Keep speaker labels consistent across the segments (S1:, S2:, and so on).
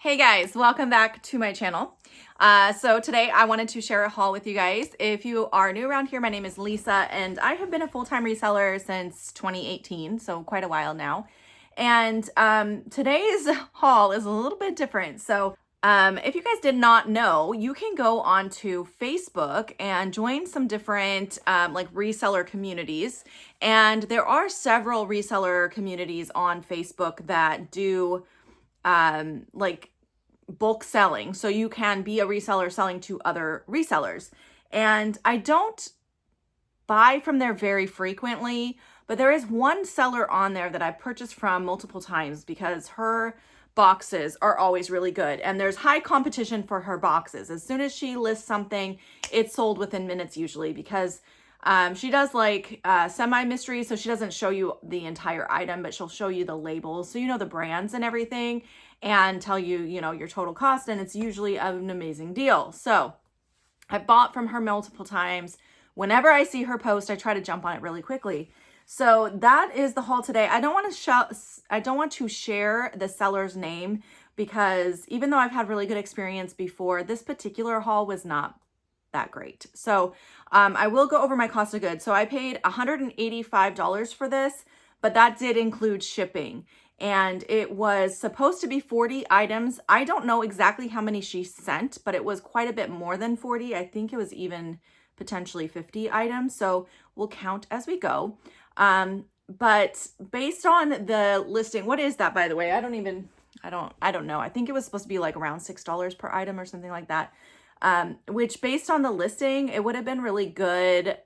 S1: Hey guys, welcome back to my channel. So today I wanted to share a haul with you guys. If you are new around here, my name is Lisa and I have been a full-time reseller since 2018, so quite a while now. And today's haul is a little bit different. So if you guys did not know, you can go onto Facebook and join some different like reseller communities. And there are several reseller communities on Facebook that do like bulk selling. So you can be a reseller selling to other resellers. And I don't buy from there very frequently, but there is one seller on there that I've purchased from multiple times because her boxes are always really good. And there's high competition for her boxes. As soon as she lists something, it's sold within minutes usually because she does like semi-mystery, so she doesn't show you the entire item, but she'll show you the labels, so you know the brands and everything, and tell you, you know, your total cost, and it's usually an amazing deal. So I bought from her multiple times. Whenever I see her post, I try to jump on it really quickly. So that is the haul today. I don't want to share the seller's name because even though I've had really good experience before, this particular haul was not that great. So I will go over my cost of goods. So I paid $185 for this, but that did include shipping. And it was supposed to be 40 items. I don't know exactly how many she sent, but it was quite a bit more than 40. I think it was even potentially 50 items. So we'll count as we go. But based on the listing, what is that, by the way? I don't know. I think it was supposed to be like around $6 per item or something like that. Which based on the listing, it would have been really good.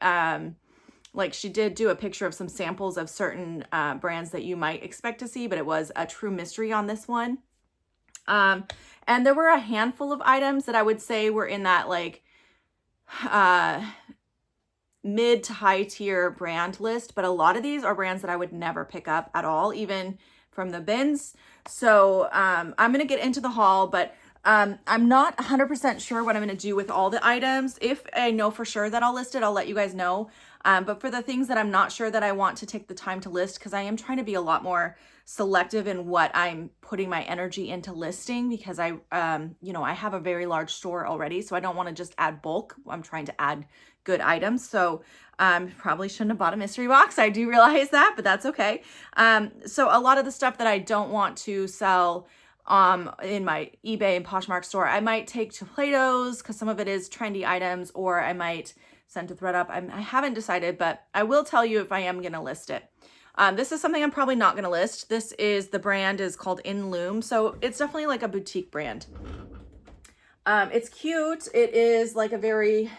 S1: Like she did do a picture of some samples of certain brands that you might expect to see, but it was a true mystery on this one. And there were a handful of items that I would say were in that like mid to high tier brand list, but a lot of these are brands that I would never pick up at all, even from the bins. So I'm going to get into the haul, but I'm not 100% sure what I'm going to do with all the items. If I know for sure that I'll list it, I'll let you guys know. But for the things that I'm not sure that I want to take the time to list, because I am trying to be a lot more selective in what I'm putting my energy into listing, because I have a very large store already, so I don't want to just add bulk. I'm trying to add good items. So probably shouldn't have bought a mystery box. I do realize that, but that's okay. So a lot of the stuff that I don't want to sell in my eBay and Poshmark store, I might take to Plato's because some of it is trendy items, or I might send to ThredUp. I haven't decided, but I will tell you if I am going to list it. This is something I'm probably not going to list. The brand is called In Loom. So it's definitely like a boutique brand. It's cute. It is like a very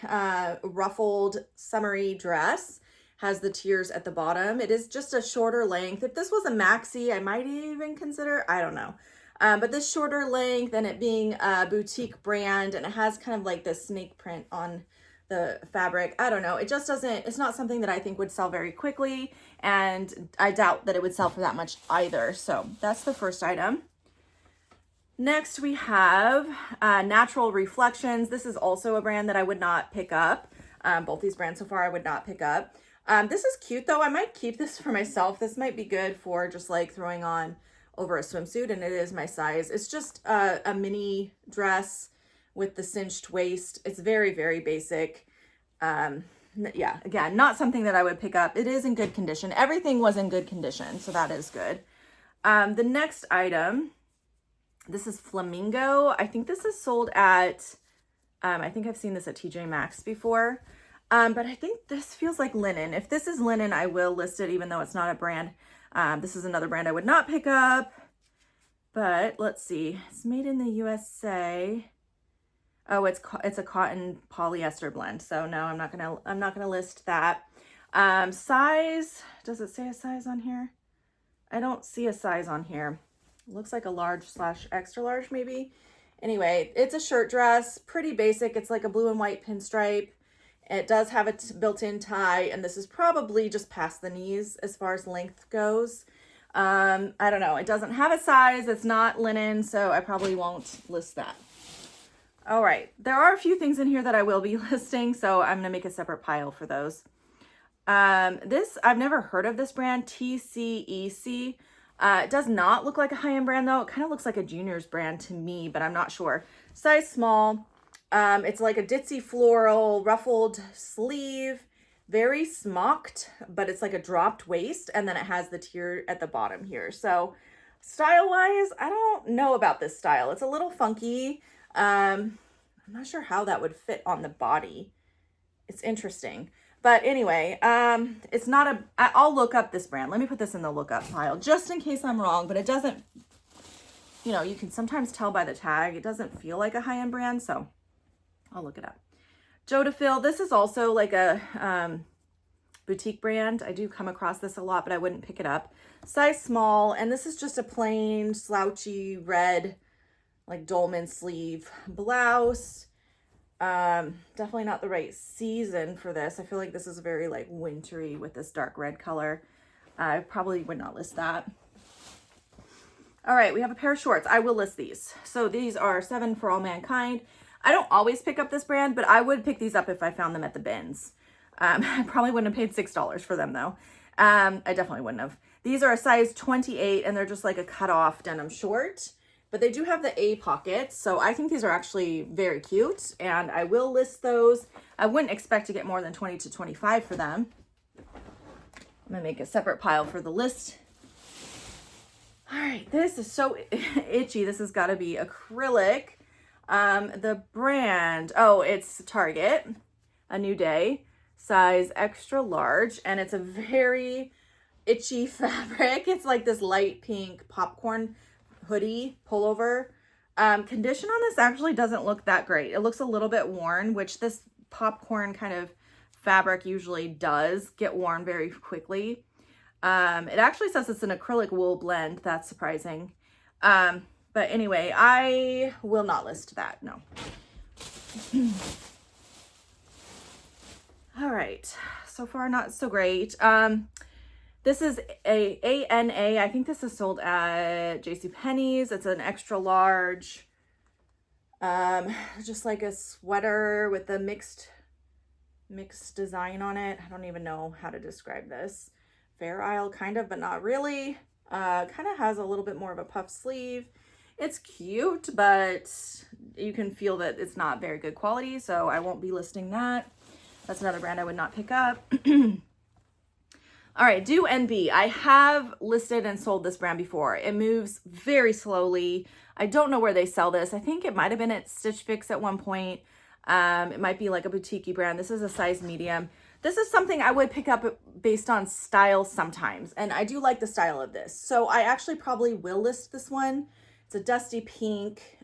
S1: ruffled summery dress. Has the tiers at the bottom. It is just a shorter length. If this was a maxi, I might even consider, I don't know. But this shorter length and it being a boutique brand, and it has kind of like this snake print on the fabric. I don't know. It just doesn't, it's not something that I think would sell very quickly. And I doubt that it would sell for that much either. So that's the first item. Next we have Natural Reflections. This is also a brand that I would not pick up. Both these brands so far I would not pick up. This is cute though. I might keep this for myself. This might be good for just like throwing on over a swimsuit, and it is my size. It's just a mini dress with the cinched waist. It's very, very basic. Yeah, again, not something that I would pick up. It is in good condition. Everything was in good condition, so that is good. The next item, this is Flamingo. I think this is sold at, I think I've seen this at TJ Maxx before. But I think this feels like linen. If this is linen, I will list it, even though it's not a brand. This is another brand I would not pick up, but let's see. It's made in the USA. Oh, it's a cotton polyester blend. So no, I'm not gonna list that. Size, does it say a size on here? I don't see a size on here. It looks like a large/extra large maybe. Anyway, it's a shirt dress, pretty basic. It's like a blue and white pinstripe. It does have a built-in tie, and this is probably just past the knees as far as length goes. I don't know. It doesn't have a size. It's not linen, so I probably won't list that. All right. There are a few things in here that I will be listing, so I'm going to make a separate pile for those. I've never heard of this brand, TCEC. It does not look like a high-end brand though. It kind of looks like a juniors brand to me, but I'm not sure. Size small. It's like a ditzy floral ruffled sleeve, very smocked, but it's like a dropped waist, and then it has the tier at the bottom here. So style-wise, I don't know about this style. It's a little funky. I'm not sure how that would fit on the body. It's interesting. But anyway, it's not a, I'll look up this brand. Let me put this in the lookup pile just in case I'm wrong, but it doesn't, you know, you can sometimes tell by the tag. It doesn't feel like a high-end brand, so I'll look it up. Jodafil, this is also like a boutique brand. I do come across this a lot, but I wouldn't pick it up. Size small, and this is just a plain slouchy red, like dolman sleeve blouse. Definitely not the right season for this. I feel like this is very like wintry with this dark red color. I probably would not list that. All right, we have a pair of shorts. I will list these. So these are 7 for All Mankind. I don't always pick up this brand, but I would pick these up if I found them at the bins. I probably wouldn't have paid $6 for them though. I definitely wouldn't have. These are a size 28 and they're just like a cut off denim short. But they do have the A pockets, so I think these are actually very cute, and I will list those. I wouldn't expect to get more than 20 to 25 for them. I'm gonna make a separate pile for the list. All right, this is so itchy. This has got to be acrylic. The brand, oh, it's Target, A New Day, size extra large, and it's a very itchy fabric. It's like this light pink popcorn hoodie pullover. Condition on this actually doesn't look that great. It looks a little bit worn, which this popcorn kind of fabric usually does get worn very quickly. It actually says it's an acrylic wool blend. That's surprising. But anyway, I will not list that. No. All right. So far, not so great. This is a ANA. I think this is sold at JCPenney's. It's an extra large, just like a sweater with a mixed design on it. I don't even know how to describe this. Fair Isle kind of, but not really. Kind of has a little bit more of a puff sleeve. It's cute, but you can feel that it's not very good quality, so I won't be listing that. That's another brand I would not pick up. All right, Do NB. I have listed and sold this brand before. It moves very slowly. I don't know where they sell this. I think it might have been at Stitch Fix at one point. It might be like a boutique brand. This is a size medium. This is something I would pick up based on style sometimes, and I do like the style of this. So I actually probably will list this one. It's a dusty pink,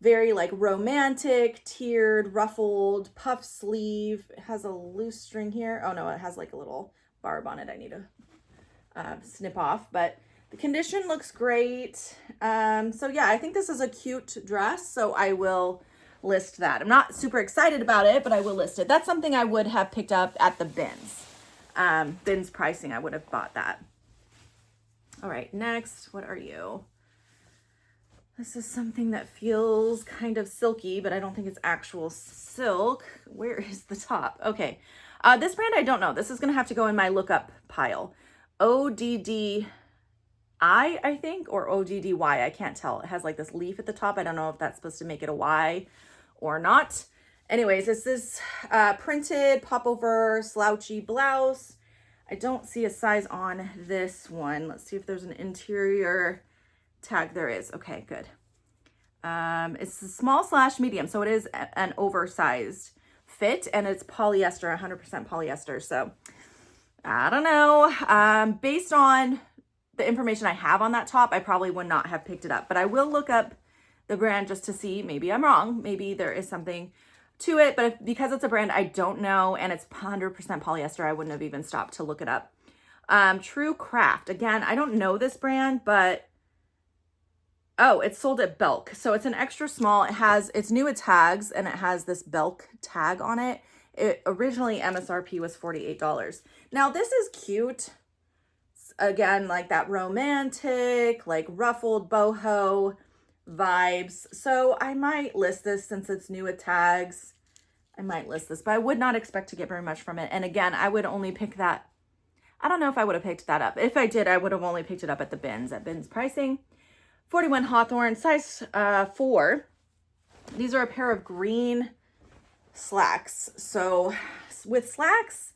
S1: very like romantic, tiered, ruffled, puff sleeve. It has a loose string here. Oh no, it has like a little barb on it I need to snip off, but the condition looks great. So yeah, I think this is a cute dress, so I will list that. I'm not super excited about it, but I will list it. That's something I would have picked up at the bins. Bins pricing, I would have bought that. All right, next, what are you? This is something that feels kind of silky, but I don't think it's actual silk. Where is the top? Okay. This brand, I don't know. This is going to have to go in my lookup pile. ODDI, I think, or ODDY. I can't tell. It has like this leaf at the top. I don't know if that's supposed to make it a Y or not. Anyways, it's this printed popover slouchy blouse. I don't see a size on this one. Let's see if there's an interior tag. There is. Okay, good. It's a small / medium, so it is an oversized fit, and it's polyester, 100% polyester. So I don't know. Based on the information I have on that top, I probably would not have picked it up, but I will look up the brand just to see. Maybe I'm wrong. Maybe there is something to it, but because it's a brand I don't know and it's 100% polyester, I wouldn't have even stopped to look it up. True Craft. Again, I don't know this brand, but oh, it's sold at Belk. So it's an extra small. It's new with tags, and it has this Belk tag on it. It originally MSRP was $48. Now this is cute. Again, like that romantic, like ruffled boho vibes. So I might list this since it's new with tags. I might list this, but I would not expect to get very much from it. And again, I would only pick that. I don't know if I would have picked that up. If I did, I would have only picked it up at the bins, at bins pricing. 41 Hawthorne, size 4. These are a pair of green slacks. So with slacks,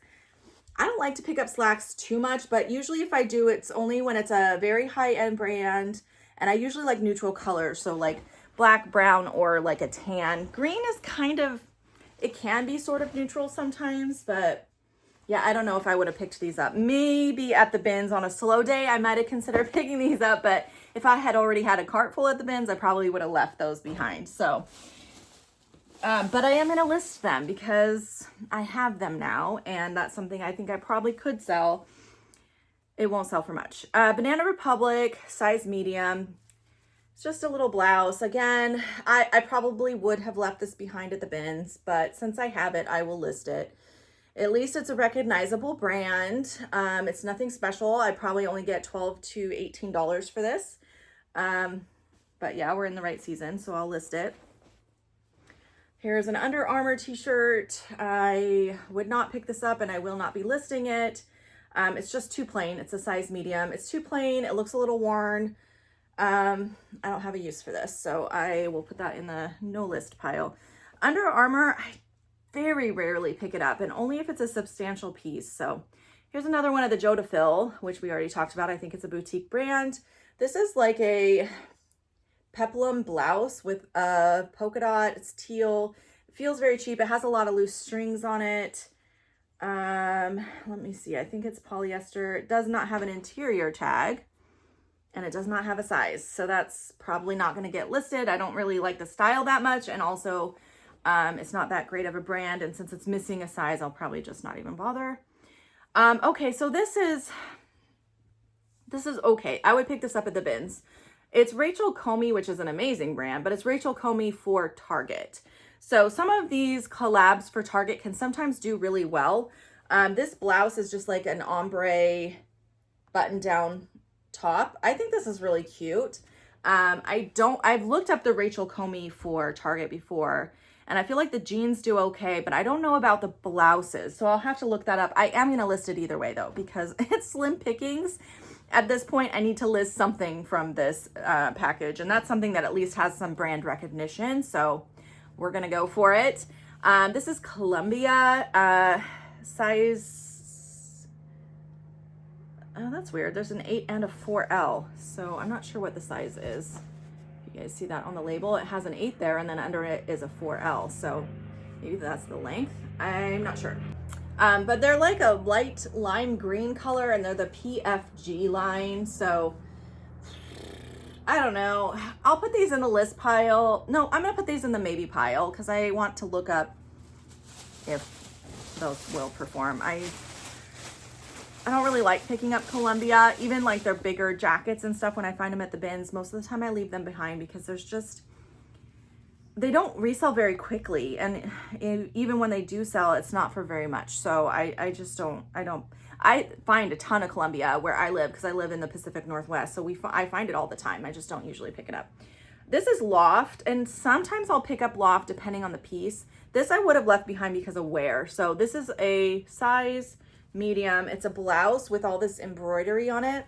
S1: I don't like to pick up slacks too much, but usually if I do, it's only when it's a very high-end brand, and I usually like neutral colors, so like black, brown, or like a tan. Green is kind of, it can be sort of neutral sometimes, but yeah, I don't know if I would have picked these up. Maybe at the bins on a slow day, I might have considered picking these up, but if I had already had a cart full at the bins, I probably would have left those behind. So, but I am going to list them because I have them now, and that's something I think I probably could sell. It won't sell for much. Banana Republic, size medium. It's just a little blouse. Again, I probably would have left this behind at the bins, but since I have it, I will list it. At least it's a recognizable brand. It's nothing special. I probably only get $12 to $18 for this. But yeah, we're in the right season, so I'll list it. Here's an Under Armour t-shirt. I would not pick this up and I will not be listing it. It's just too plain. It's a size medium. It's too plain. It looks a little worn. I don't have a use for this, so I will put that in the no list pile. Under Armour, I very rarely pick it up, and only if it's a substantial piece. So here's another one of the Joe to Fill, which we already talked about. I think it's a boutique brand. This is like a peplum blouse with a polka dot. It's teal. It feels very cheap. It has a lot of loose strings on it. Let me see. I think it's polyester. It does not have an interior tag, and it does not have a size. So that's probably not going to get listed. I don't really like the style that much, and also it's not that great of a brand. And since it's missing a size, I'll probably just not even bother. Okay, so this is okay. I would pick this up at the bins. It's Rachel Comey, which is an amazing brand, but it's Rachel Comey for Target. So some of these collabs for Target can sometimes do really well. This blouse is just like an ombre button-down top. I think this is really cute. I've looked up the Rachel Comey for Target before, and I feel like the jeans do okay, but I don't know about the blouses. So I'll have to look that up. I am going to list it either way though, because it's slim pickings. At this point, I need to list something from this package, and that's something that at least has some brand recognition. So we're going to go for it. This is Columbia size. Oh, that's weird. There's an 8 and a 4L. So I'm not sure what the size is. You guys see that on the label? It has an 8 there, and then under it is a 4L. So maybe that's the length. I'm not sure. But they're like a light lime green color, and they're the PFG line. So I don't know. I'll put these in the list pile. No, I'm going to put these in the maybe pile because I want to look up if those will perform. I don't really like picking up Columbia, even like their bigger jackets and stuff when I find them at the bins. Most of the time I leave them behind because they don't resell very quickly. And even when they do sell, it's not for very much. So I find a ton of Columbia where I live because I live in the Pacific Northwest. So I find it all the time. I just don't usually pick it up. This is Loft, and sometimes I'll pick up Loft depending on the piece. This I would have left behind because of wear. So this is a size medium. It's a blouse with all this embroidery on it,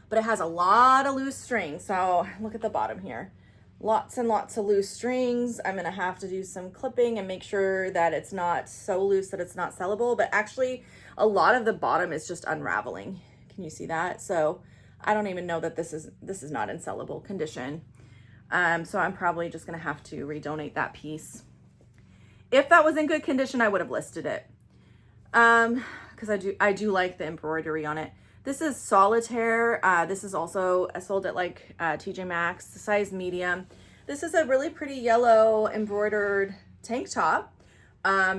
S1: but it has a lot of loose strings. So look at the bottom here. Lots and lots of loose strings. I'm going to have to do some clipping and make sure that it's not so loose that it's not sellable. But actually, a lot of the bottom is just unraveling. Can you see that? So I don't even know that this is not in sellable condition. So I'm probably just going to have to redonate that piece. If that was in good condition, I would have listed it. Because I do like the embroidery on it. This is Solitaire. This is also sold at like TJ Maxx, size medium. This is a really pretty yellow embroidered tank top.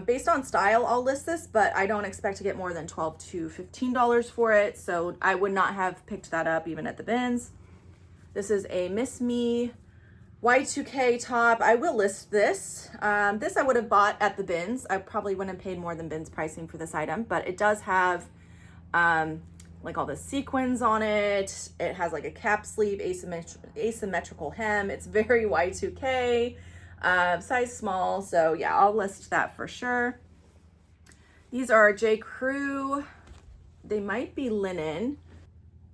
S1: Based on style, I'll list this, but I don't expect to get more than $12 to $15 for it. So I would not have picked that up even at the bins. This is a Miss Me Y2K top. I will list this. This I would have bought at the bins. I probably wouldn't have paid more than bins pricing for this item, but it does have like all the sequins on it. It has like a cap sleeve, asymmetrical hem. It's very Y2K, size small. So yeah, I'll list that for sure. These are J. Crew they might be linen.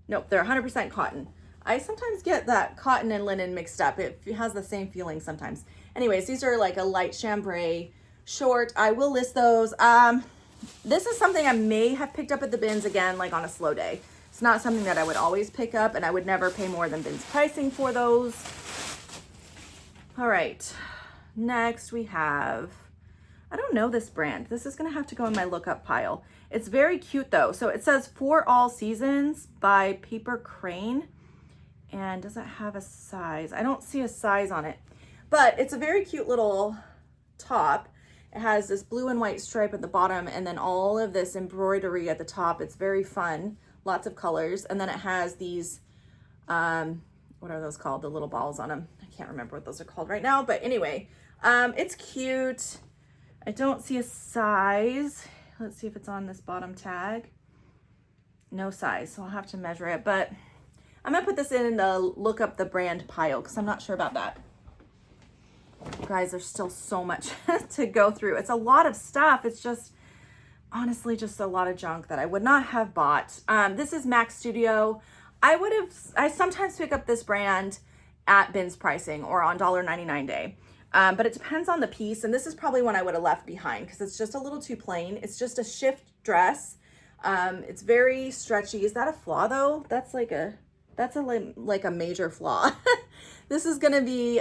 S1: Nope, they're 100% cotton. I sometimes get that cotton and linen mixed up. It has the same feeling sometimes. Anyways, these are like a light chambray short. I will list those. This is something I may have picked up at the bins again, like on a slow day. It's not something that I would always pick up, and I would never pay more than bins pricing for those. All right, next we have, I don't know this brand. This is gonna have to go in my lookup pile. It's very cute though. So it says For All Seasons by Paper Crane. And does it have a size? I don't see a size on it, but it's a very cute little top. It has this blue and white stripe at the bottom and then all of this embroidery at the top. It's very fun, lots of colors. And then it has these, what are those called? The little balls on them. I can't remember what those are called right now, but anyway, it's cute. I don't see a size. Let's see if it's on this bottom tag. No size, so I'll have to measure it, but I'm gonna put this in the look up the brand pile because I'm not sure about that. Guys, there's still so much to go through. It's a lot of stuff. It's just, honestly, just a lot of junk that I would not have bought. This is Mac Studio. I sometimes pick up this brand at bins pricing or on $1.99 day. But it depends on the piece. And this is probably one I would have left behind because it's just a little too plain. It's just a shift dress. It's very stretchy. Is that a flaw though? That's like a major flaw. This is going to be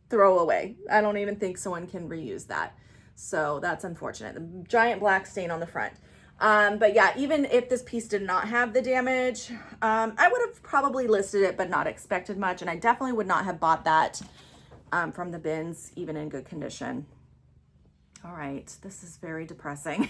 S1: throwaway. I don't even think someone can reuse that. So that's unfortunate. The giant black stain on the front. But yeah, even if this piece did not have the damage, I would have probably listed it, but not expected much. And I definitely would not have bought that from the bins, even in good condition. All right, this is very depressing.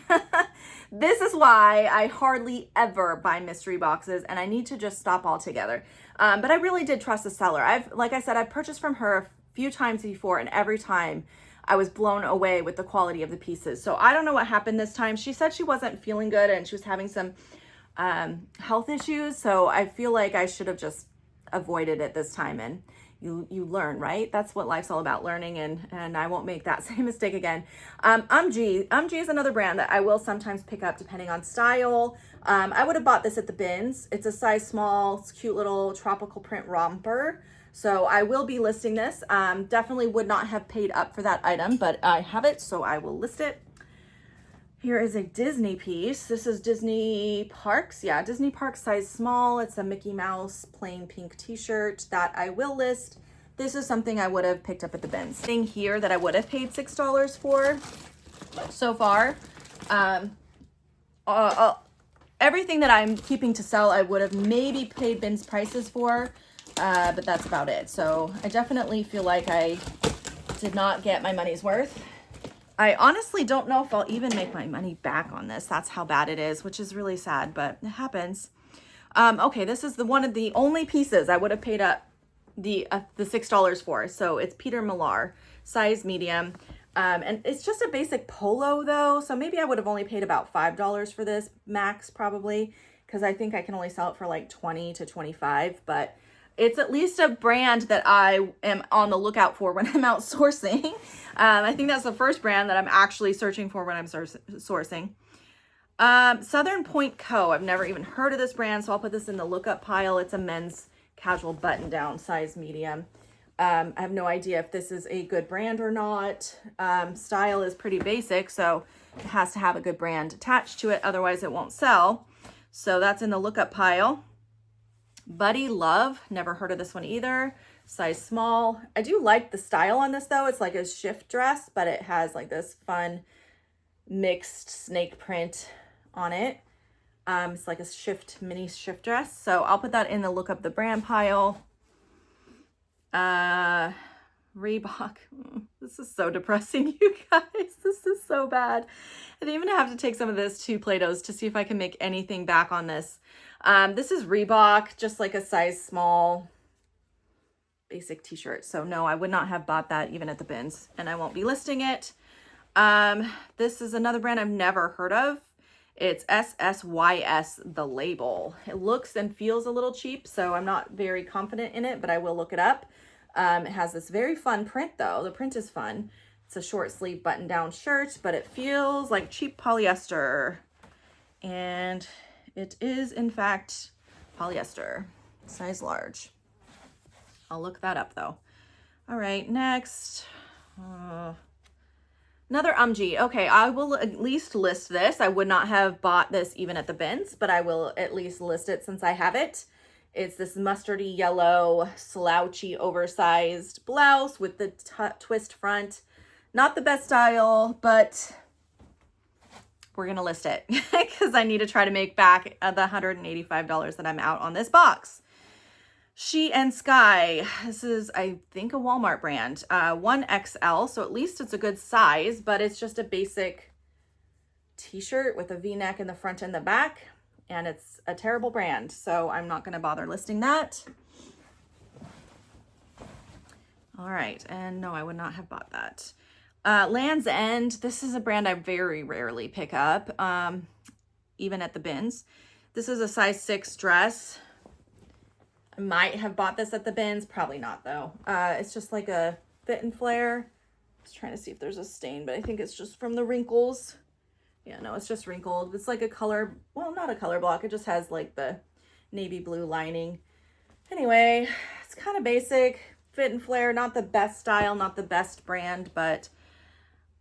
S1: This is why I hardly ever buy mystery boxes and I need to just stop altogether. But I really did trust the seller. Like I said, I've purchased from her a few times before and every time I was blown away with the quality of the pieces. So I don't know what happened this time. She said she wasn't feeling good and she was having some health issues. So I feel like I should have just avoided it this time, and you learn, right? That's what life's all about, learning, and I won't make that same mistake again. UMG is another brand that I will sometimes pick up depending on style. I would have bought this at the bins. It's a size small, it's cute little tropical print romper. So I will be listing this. Definitely would not have paid up for that item, but I have it, so I will list it. Here is a Disney piece. This is Disney Parks. Yeah, Disney Parks size small. It's a Mickey Mouse plain pink t-shirt that I will list. This is something I would have picked up at the bins. Thing here that I would have paid $6 for so far. Everything that I'm keeping to sell, I would have maybe paid bins prices for, but that's about it. So I definitely feel like I did not get my money's worth. I honestly don't know if I'll even make my money back on this. That's how bad it is, which is really sad, but it happens. Okay, this is one of the only pieces I would have paid up the $6 for. So it's Peter Millar, size medium. And it's just a basic polo though. So maybe I would have only paid about $5 for this max probably, because I think I can only sell it for like 20 to 25, but it's at least a brand that I am on the lookout for when I'm outsourcing. I think that's the first brand that I'm actually searching for when I'm sourcing. Southern Point Co. I've never even heard of this brand, so I'll put this in the lookup pile. It's a men's casual button-down, size medium. I have no idea if this is a good brand or not. Style is pretty basic, so it has to have a good brand attached to it, otherwise it won't sell. So that's in the lookup pile. Buddy Love, never heard of this one either. Size small. I do like the style on this though. It's like a shift dress, but it has like this fun mixed snake print on it. It's like a mini shift dress. So I'll put that in the look up the brand pile. Reebok. This is so depressing, you guys. This is so bad. I even have to take some of this to Play-Dohs to see if I can make anything back on this. This is Reebok, just like a size small basic t-shirt. So no, I would not have bought that even at the bins, and I won't be listing it. This is another brand I've never heard of. It's SSYS, the label. It looks and feels a little cheap, so I'm not very confident in it, but I will look it up. It has this very fun print though. The print is fun. It's a short sleeve button down shirt, but it feels like cheap polyester. And it is in fact polyester, size large. I'll look that up though. All right, next, another UMG. Okay, I will at least list this. I would not have bought this even at the bins, but I will at least list it since I have it. It's this mustardy yellow, slouchy, oversized blouse with the twist front. Not the best style, but we're gonna list it because I need to try to make back the $185 that I'm out on this box. She and Sky. This is, I think, a Walmart brand. 1XL, so at least it's a good size, but it's just a basic t-shirt with a V-neck in the front and the back, and it's a terrible brand, so I'm not gonna bother listing that. All right, and no, I would not have bought that. Land's End. This is a brand I very rarely pick up, even at the bins. This is a size 6 dress. I might have bought this at the bins, probably not though. It's just like a fit and flare. I was trying to see if there's a stain, but I think it's just from the wrinkles. Yeah, no, it's just wrinkled. It's like a color, well, not a color block. It just has like the navy blue lining. Anyway, it's kind of basic, fit and flare, not the best style, not the best brand, but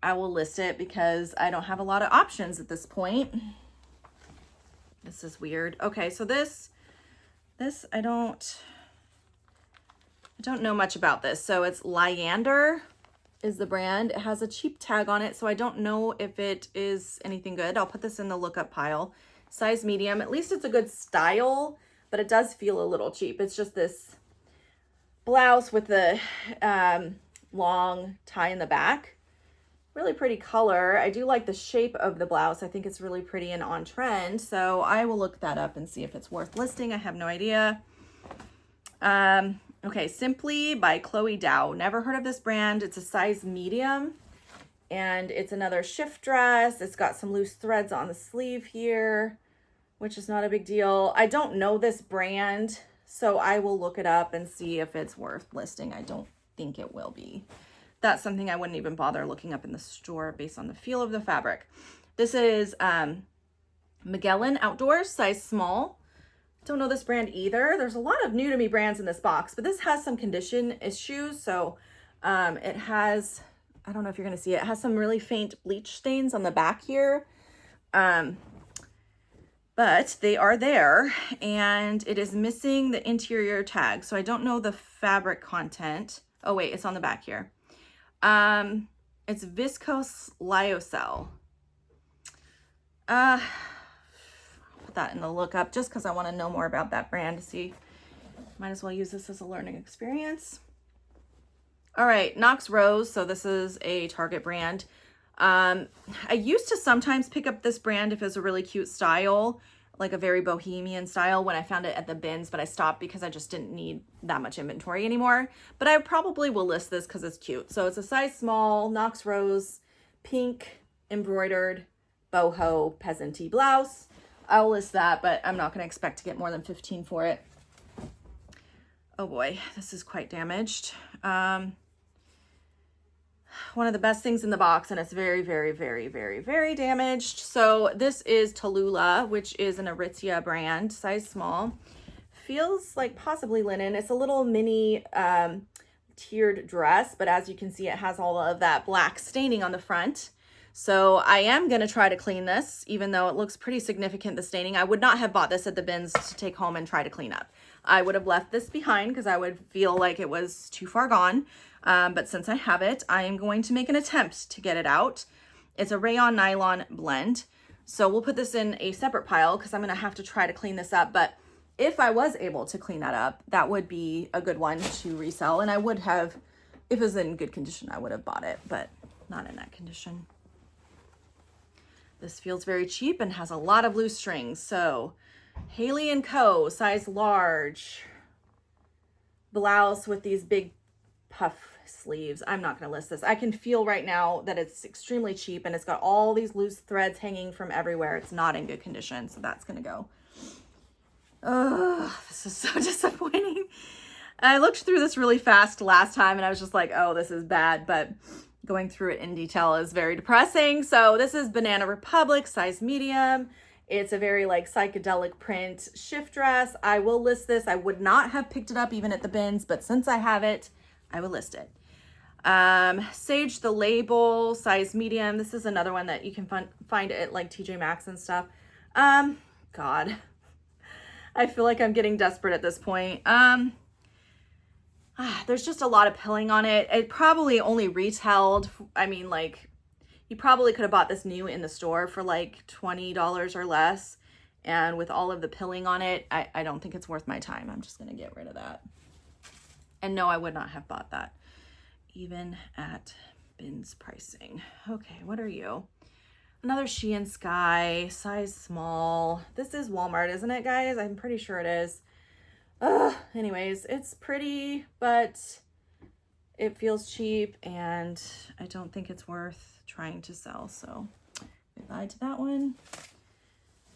S1: I will list it because I don't have a lot of options at this point. This is weird. Okay, so this I don't know much about this. So it's Lyander is the brand. It has a cheap tag on it, so I don't know if it is anything good. I'll put this in the lookup pile. Size medium. At least it's a good style, but it does feel a little cheap. It's just this blouse with the long tie in the back. Really pretty color. I do like the shape of the blouse. I think it's really pretty and on trend. So I will look that up and see if it's worth listing. I have no idea. Okay, Simply by Chloe Dow. Never heard of this brand. It's a size medium and it's another shift dress. It's got some loose threads on the sleeve here, which is not a big deal. I don't know this brand, so I will look it up and see if it's worth listing. I don't think it will be. That's something I wouldn't even bother looking up in the store based on the feel of the fabric. This is Magellan Outdoors, size small. Don't know this brand either. There's a lot of new to me brands in this box, but this has some condition issues. So it has, I don't know if you're gonna see it, it has some really faint bleach stains on the back here. But they are there and it is missing the interior tag. So I don't know the fabric content. Oh wait, it's on the back here. It's viscose lyocell. I'll put that in the lookup just because I want to know more about that brand to see. Might as well use this as a learning experience. All right, Knox Rose. So this is a Target brand. I used to sometimes pick up this brand if it was a really cute style, like a very bohemian style when I found it at the bins, but I stopped because I just didn't need that much inventory anymore. But I probably will list this because it's cute. So it's a size small, Knox Rose, pink, embroidered, boho, peasant-y blouse. I'll list that, but I'm not gonna expect to get more than 15 for it. Oh boy, this is quite damaged. One of the best things in the box, and it's very, very, very, very, very damaged. So this is Tallulah, which is an Aritzia brand, size small. Feels like possibly linen. It's a little mini tiered dress, but as you can see, it has all of that black staining on the front. So I am gonna try to clean this, even though it looks pretty significant, the staining. I would not have bought this at the bins to take home and try to clean up. I would have left this behind because I would feel like it was too far gone. But since I have it, I am going to make an attempt to get it out. It's a rayon nylon blend. So we'll put this in a separate pile because I'm going to have to try to clean this up. But if I was able to clean that up, that would be a good one to resell. And I would have, if it was in good condition, I would have bought it, but not in that condition. This feels very cheap and has a lot of loose strings. So Haley & Co., size large. Blouse with these big puff sleeves. I'm not going to list this. I can feel right now that it's extremely cheap and it's got all these loose threads hanging from everywhere. It's not in good condition, so that's going to go. Oh, this is so disappointing. I looked through this really fast last time and I was just like, oh, this is bad, but going through it in detail is very depressing. So this is Banana Republic, size medium. It's a very like psychedelic print shift dress. I will list this. I would not have picked it up even at the bins, but since I have it, I will list it. Sage the Label, size medium. This is another one that you can find at like TJ Maxx and stuff. God, I feel like I'm getting desperate at this point. There's just a lot of pilling on it. It probably only retailed, I mean, like, you probably could have bought this new in the store for like $20 or less. And with all of the pilling on it, I don't think it's worth my time. I'm just going to get rid of that. And no, I would not have bought that, even at bins pricing. Okay, what are you? Another Shein Sky, size small. This is Walmart, isn't it, guys? I'm pretty sure it is. Anyways, it's pretty, but it feels cheap, and I don't think it's worth trying to sell. So goodbye to that one.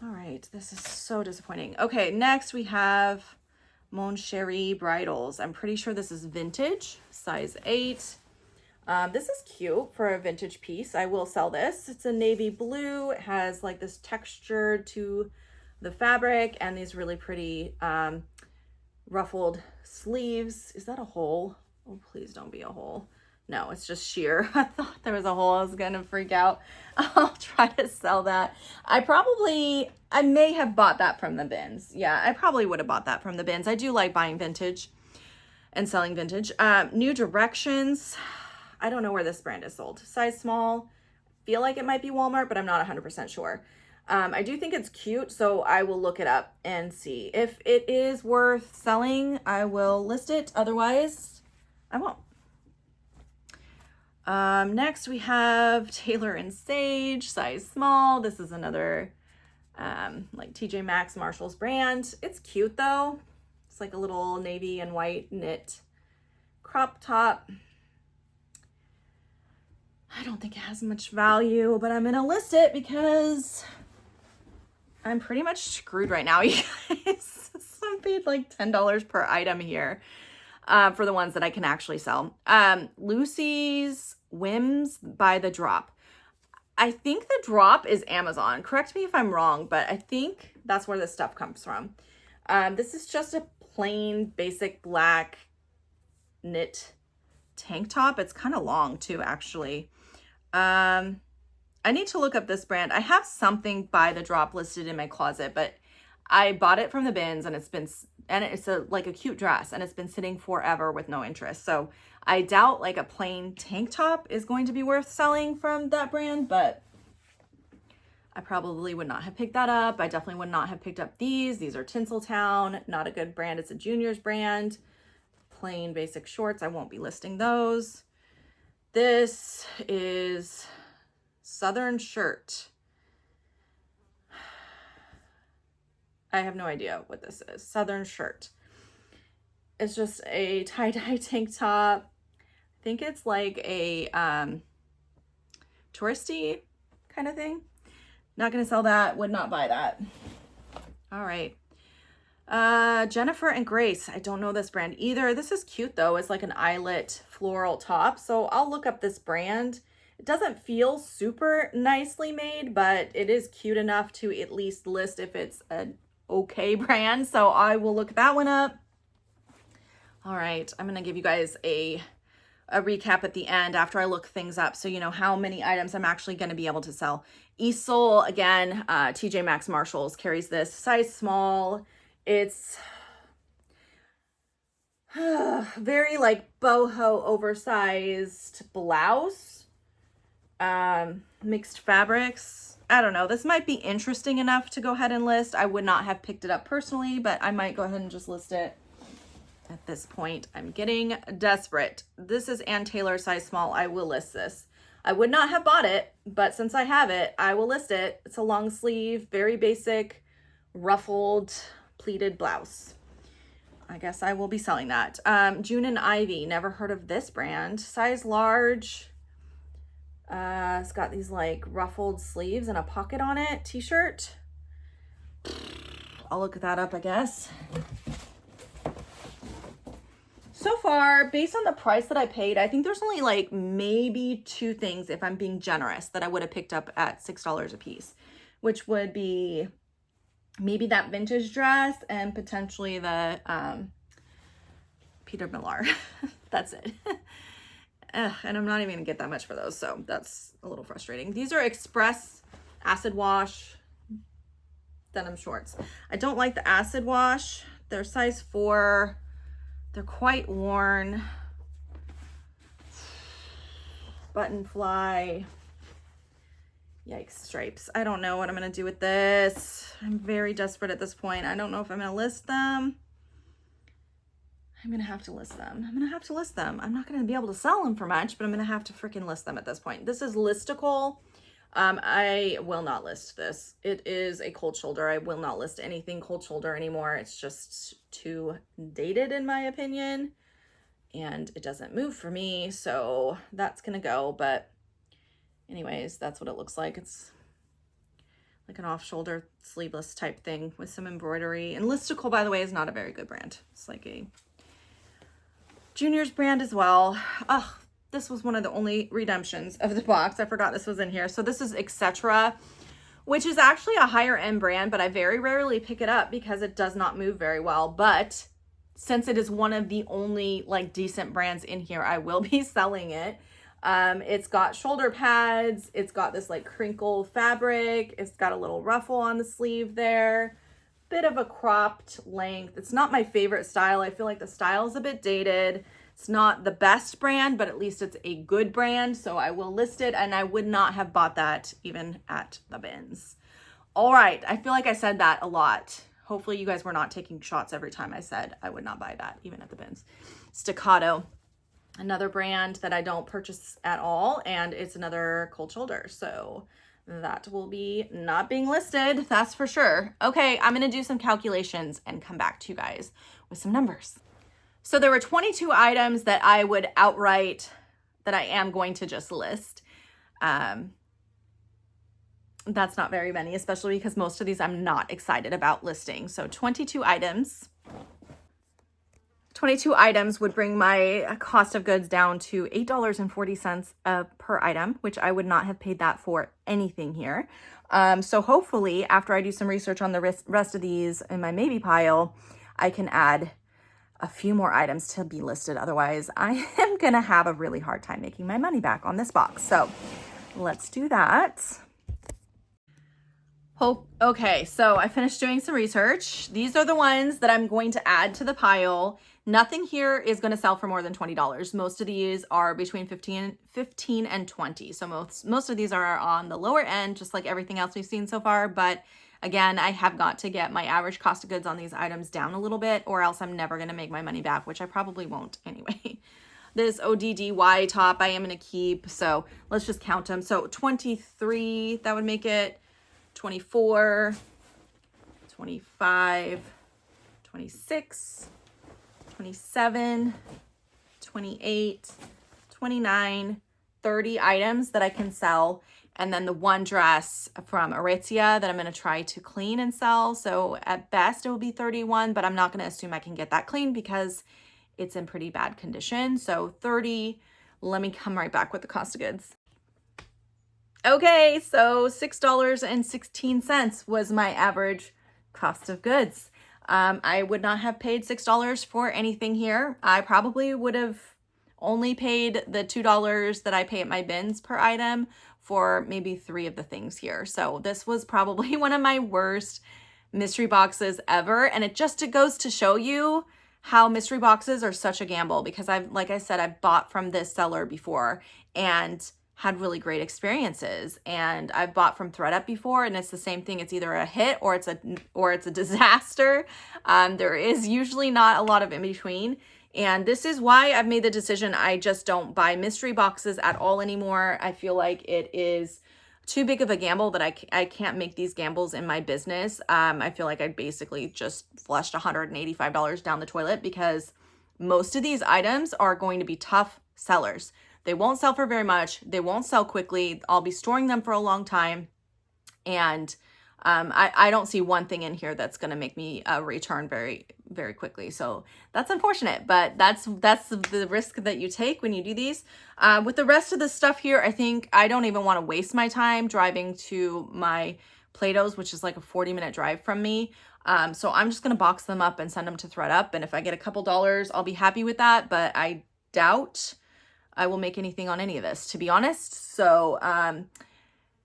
S1: All right, this is so disappointing. Okay, next we have Mon Cherie Bridals. I'm pretty sure this is vintage, size 8. This is cute for a vintage piece. I will sell this. It's a navy blue. It has like this texture to the fabric and these really pretty ruffled sleeves. Is that a hole? Oh, please don't be a hole. No, it's just sheer. I thought there was a hole. I was gonna freak out. I'll try to sell that. I may have bought that from the bins. Yeah, I probably would have bought that from the bins. I do like buying vintage and selling vintage. New Directions. I don't know where this brand is sold. Size small. Feel like it might be Walmart, but I'm not 100% sure. I do think it's cute, so I will look it up and see. If it is worth selling, I will list it. Otherwise, I won't. Next we have Taylor and Sage, size small. This is another like TJ Maxx Marshalls brand. It's cute though. It's like a little navy and white knit crop top. I don't think it has much value, but I'm gonna list it because I'm pretty much screwed right now, you guys. So I paid like $10 per item here for the ones that I can actually sell. Lucy's Whims by The Drop. I think The Drop is Amazon. Correct me if I'm wrong, but I think that's where this stuff comes from. This is just a plain basic black knit tank top. It's kind of long too, actually. I need to look up this brand. I have something by The Drop listed in my closet, but I bought it from the bins and it's like a cute dress and it's been sitting forever with no interest. So I doubt like a plain tank top is going to be worth selling from that brand, but I probably would not have picked that up. I definitely would not have picked up these. These are Tinseltown, not a good brand. It's a Junior's brand. Plain basic shorts. I won't be listing those. This is Southern Shirt. I have no idea what this is. Southern Shirt. It's just a tie-dye tank top. I think it's like a touristy kind of thing. Not gonna sell that. Would not buy that. All right. Jennifer and Grace. I don't know this brand either. This is cute though. It's like an eyelet floral top. So I'll look up this brand. It doesn't feel super nicely made, but it is cute enough to at least list if it's an okay brand. So I will look that one up. All right. I'm going to give you guys a recap at the end after I look things up, so you know how many items I'm actually going to be able to sell. Easel, again, TJ Maxx Marshalls carries this, size small. It's very like boho oversized blouse, mixed fabrics. I don't know. This might be interesting enough to go ahead and list. I would not have picked it up personally, but I might go ahead and just list it. At this point, I'm getting desperate. This is Ann Taylor, size small. I will list this. I would not have bought it, but since I have it, I will list it. It's a long sleeve, very basic, ruffled, pleated blouse. I guess I will be selling that. June and Ivy, never heard of this brand. Size large. It's got these like ruffled sleeves and a pocket on it. T-shirt. I'll look that up, I guess. So far, based on the price that I paid, I think there's only like maybe 2 things, if I'm being generous, that I would have picked up at $6 a piece, which would be maybe that vintage dress and potentially the Peter Millar. That's it. And I'm not even gonna get that much for those, so that's a little frustrating. These are Express acid wash denim shorts. I don't like the acid wash. They're size 4. They're quite worn. Button fly. Yikes, stripes. I don't know what I'm gonna do with this. I'm very desperate at this point. I don't know if I'm gonna list them. I'm gonna have to list them. I'm not gonna be able to sell them for much, but I'm gonna have to freaking list them at this point. This is listicle. I will not list this. It is a cold shoulder. I will not list anything cold shoulder anymore. It's just too dated in my opinion, and it doesn't move for me, so that's gonna go. But anyways, that's what it looks like. It's like an off-shoulder sleeveless type thing with some embroidery. And Listicle, by the way, is not a very good brand. It's like a Junior's brand as well. Oh, this was one of the only redemptions of the box. I forgot this was in here. So this is Etc., which is actually a higher end brand, but I very rarely pick it up because it does not move very well. But since it is one of the only like decent brands in here, I will be selling it. It's got shoulder pads. It's got this like crinkle fabric. It's got a little ruffle on the sleeve there. Bit of a cropped length. It's not my favorite style. I feel like the style is a bit dated. It's not the best brand, but at least it's a good brand. So I will list it, and I would not have bought that even at the bins. All right. I feel like I said that a lot. Hopefully you guys were not taking shots every time I said I would not buy that even at the bins. Staccato, another brand that I don't purchase at all, and it's another cold shoulder. So that will be not being listed, that's for sure. Okay, I'm gonna do some calculations and come back to you guys with some numbers. So there were 22 items that I would outright, that I am going to just list. That's not very many, especially because most of these I'm not excited about listing. So 22 items. 22 items would bring my cost of goods down to $8.40 per item, which I would not have paid that for anything here. So hopefully after I do some research on the rest of these in my maybe pile, I can add a few more items to be listed. Otherwise, I am gonna have a really hard time making my money back on this box. So let's do that. Okay, so I finished doing some research. These are the ones that I'm going to add to the pile. Nothing here is going to sell for more than $20. Most of these are between 15 and 20. So most of these are on the lower end, just like everything else we've seen so far. But again, I have got to get my average cost of goods on these items down a little bit, or else I'm never going to make my money back, which I probably won't anyway. This ODDY top I am going to keep. So let's just count them. So 23, that would make it 24, 25, 26, 27, 28, 29, 30 items that I can sell. And then the one dress from Aritzia that I'm going to try to clean and sell. So at best it will be 31, but I'm not going to assume I can get that clean because it's in pretty bad condition. So 30, let me come right back with the cost of goods. Okay, so $6.16 was my average cost of goods. I would not have paid $6 for anything here. I probably would have only paid the $2 that I pay at my bins per item for maybe 3 of the things here. So this was probably one of my worst mystery boxes ever. And it goes to show you how mystery boxes are such a gamble, because like I said, I've bought from this seller before and had really great experiences, and I've bought from ThredUp before, and it's the same thing. It's either a hit or it's a disaster. There is usually not a lot of in between, and this is why I've made the decision I just don't buy mystery boxes at all anymore. I feel like it is too big of a gamble that I can't make these gambles in my business. I feel like I basically just flushed $185 down the toilet, because most of these items are going to be tough sellers. They won't sell for very much. They won't sell quickly. I'll be storing them for a long time. And I don't see one thing in here that's going to make me return very, very quickly. So that's unfortunate, but that's the risk that you take when you do these. With the rest of the stuff here, I think I don't even want to waste my time driving to my Plato's, which is like a 40-minute drive from me. So I'm just going to box them up and send them to ThredUp. And if I get a couple dollars, I'll be happy with that. But I doubt I will make anything on any of this, to be honest. So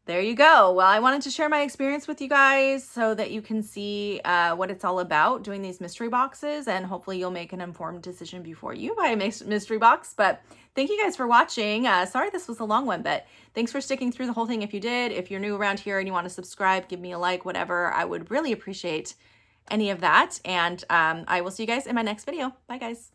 S1: there you go. Well, I wanted to share my experience with you guys so that you can see what it's all about doing these mystery boxes, and hopefully you'll make an informed decision before you buy a mystery box. But thank you guys for watching. Sorry this was a long one, but thanks for sticking through the whole thing if you did. If you're new around here and you want to subscribe, give me a like, whatever. I would really appreciate any of that. And I will see you guys in my next video. Bye, guys.